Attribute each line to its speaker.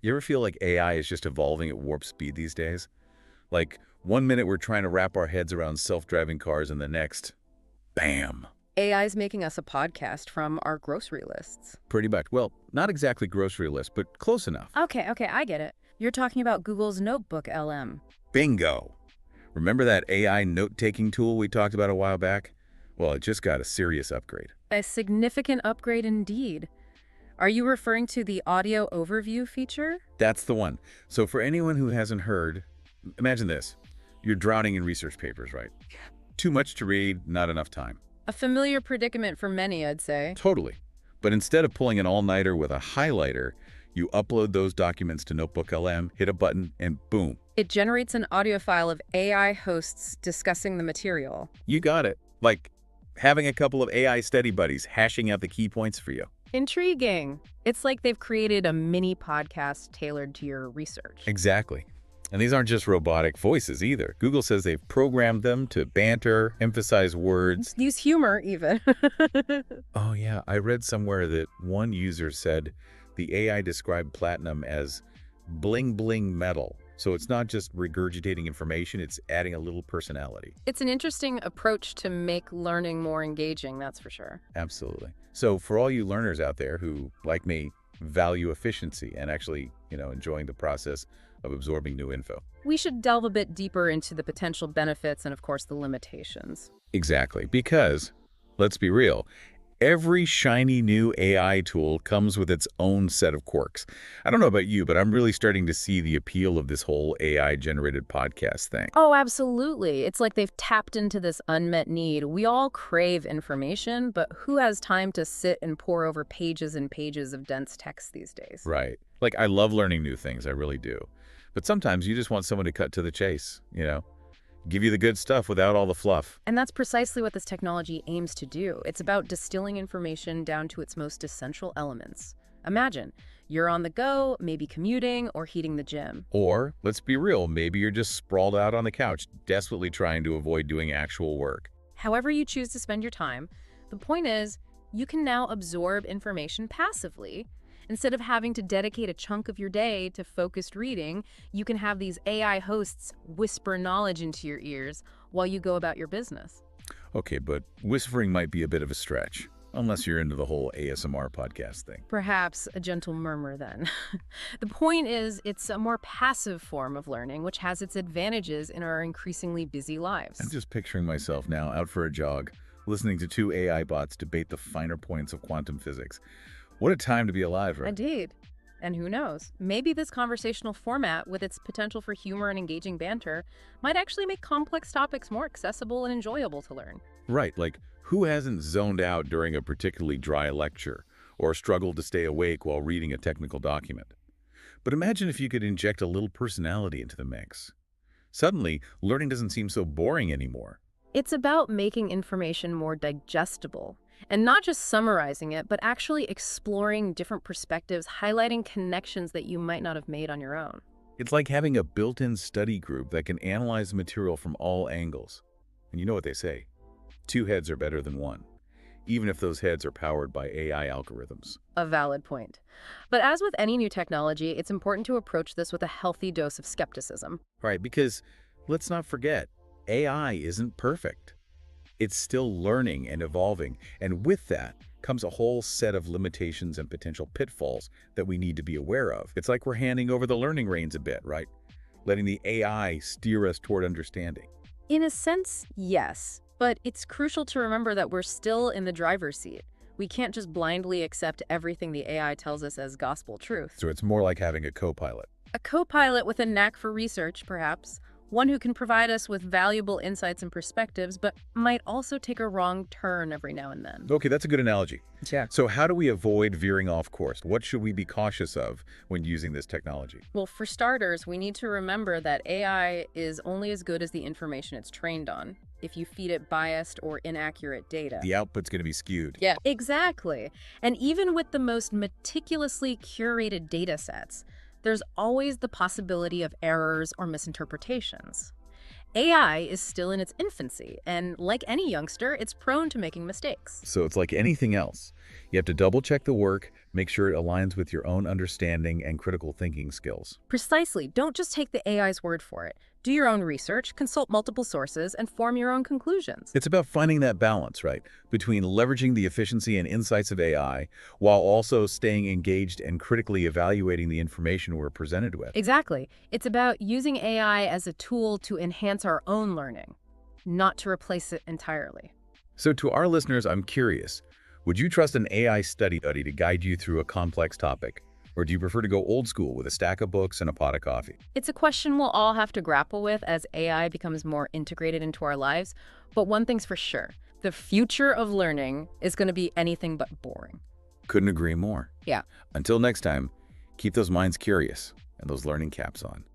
Speaker 1: You ever feel like AI is just evolving at warp speed these days? Like, one minute we're trying to wrap our heads around self-driving cars and the next, bam.
Speaker 2: AI's making us a podcast from our grocery lists.
Speaker 1: Pretty much. Well, not exactly grocery list, but close enough.
Speaker 2: Okay, I get it. You're talking about Google's NotebookLM.
Speaker 1: Bingo. Remember that AI note-taking tool we talked about a while back? Well, it just got a serious upgrade.
Speaker 2: A significant upgrade indeed. Are you referring to the audio overview feature?
Speaker 1: That's the one. So for anyone who hasn't heard, imagine this. You're drowning in research papers, right? Too much to read, not enough time.
Speaker 2: A familiar predicament for many, I'd say.
Speaker 1: Totally. But instead of pulling an all-nighter with a highlighter, you upload those documents to NotebookLM, hit a button, and boom.
Speaker 2: It generates an audio file of AI hosts discussing the material.
Speaker 1: You got it. Like having a couple of AI study buddies hashing out the key points for you.
Speaker 2: Intriguing. It's like they've created a mini podcast tailored to your research.
Speaker 1: Exactly. And these aren't just robotic voices either. Google says they've programmed them to banter, emphasize words.
Speaker 2: Use humor, even.
Speaker 1: Oh, yeah. I read somewhere that one user said the AI described Platinum as bling bling metal. So it's not just regurgitating information, it's adding a little personality.
Speaker 2: It's an interesting approach to make learning more engaging, that's for sure.
Speaker 1: Absolutely. So for all you learners out there who, like me, value efficiency and actually, enjoying the process of absorbing new info.
Speaker 2: We should delve a bit deeper into the potential benefits and, of course, the limitations.
Speaker 1: Exactly. Because, let's be real, every shiny new AI tool comes with its own set of quirks. I don't know about you, but I'm really starting to see the appeal of this whole AI-generated podcast thing.
Speaker 2: Oh, absolutely. It's like they've tapped into this unmet need. We all crave information, but who has time to sit and pore over pages and pages of dense text these days?
Speaker 1: Right. Like, I love learning new things. I really do. But sometimes you just want someone to cut to the chase, give you the good stuff without all the fluff.
Speaker 2: And that's precisely what this technology aims to do. It's about distilling information down to its most essential elements. Imagine, you're on the go, maybe commuting or heating the gym.
Speaker 1: Or, let's be real, maybe you're just sprawled out on the couch, desperately trying to avoid doing actual work.
Speaker 2: However you choose to spend your time, the point is, you can now absorb information passively. Instead of having to dedicate a chunk of your day to focused reading, you can have these AI hosts whisper knowledge into your ears while you go about your business.
Speaker 1: Okay, but whispering might be a bit of a stretch, unless you're into the whole ASMR podcast thing.
Speaker 2: Perhaps a gentle murmur then. The point is, it's a more passive form of learning, which has its advantages in our increasingly busy lives.
Speaker 1: I'm just picturing myself now out for a jog, listening to two AI bots debate the finer points of quantum physics. What a time to be alive, right?
Speaker 2: Indeed. And who knows, maybe this conversational format, with its potential for humor and engaging banter, might actually make complex topics more accessible and enjoyable to learn.
Speaker 1: Right, like who hasn't zoned out during a particularly dry lecture or struggled to stay awake while reading a technical document? But imagine if you could inject a little personality into the mix. Suddenly, learning doesn't seem so boring anymore.
Speaker 2: It's about making information more digestible. And not just summarizing it, but actually exploring different perspectives, highlighting connections that you might not have made on your own.
Speaker 1: It's like having a built-in study group that can analyze the material from all angles. And you know what they say, 2 heads are better than 1, even if those heads are powered by AI algorithms.
Speaker 2: A valid point. But as with any new technology, it's important to approach this with a healthy dose of skepticism.
Speaker 1: Right, because let's not forget, AI isn't perfect. It's still learning and evolving, and with that comes a whole set of limitations and potential pitfalls that we need to be aware of. It's like we're handing over the learning reins a bit, right? Letting the AI steer us toward understanding.
Speaker 2: In a sense, yes. But it's crucial to remember that we're still in the driver's seat. We can't just blindly accept everything the AI tells us as gospel truth.
Speaker 1: So it's more like having a co-pilot.
Speaker 2: A co-pilot with a knack for research, perhaps. One who can provide us with valuable insights and perspectives, but might also take a wrong turn every now and then.
Speaker 1: Okay, that's a good analogy.
Speaker 2: Yeah.
Speaker 1: So how do we avoid veering off course? What should we be cautious of when using this technology?
Speaker 2: Well, for starters, we need to remember that AI is only as good as the information it's trained on. If you feed it biased or inaccurate data,
Speaker 1: The output's going to be skewed.
Speaker 2: yeah, exactly. And even with the most meticulously curated data sets, there's always the possibility of errors or misinterpretations. AI is still in its infancy, and like any youngster, it's prone to making mistakes.
Speaker 1: So it's like anything else. You have to double-check the work, make sure it aligns with your own understanding and critical thinking skills.
Speaker 2: Precisely. Don't just take the AI's word for it. Do your own research, consult multiple sources, and form your own conclusions.
Speaker 1: It's about finding that balance, right, between leveraging the efficiency and insights of AI while also staying engaged and critically evaluating the information we're presented with.
Speaker 2: Exactly. It's about using AI as a tool to enhance our own learning, not to replace it entirely.
Speaker 1: So to our listeners, I'm curious, would you trust an AI study buddy to guide you through a complex topic? Or do you prefer to go old school with a stack of books and a pot of coffee?
Speaker 2: It's a question we'll all have to grapple with as AI becomes more integrated into our lives. But one thing's for sure, the future of learning is going to be anything but boring.
Speaker 1: Couldn't agree more.
Speaker 2: Yeah.
Speaker 1: Until next time, keep those minds curious and those learning caps on.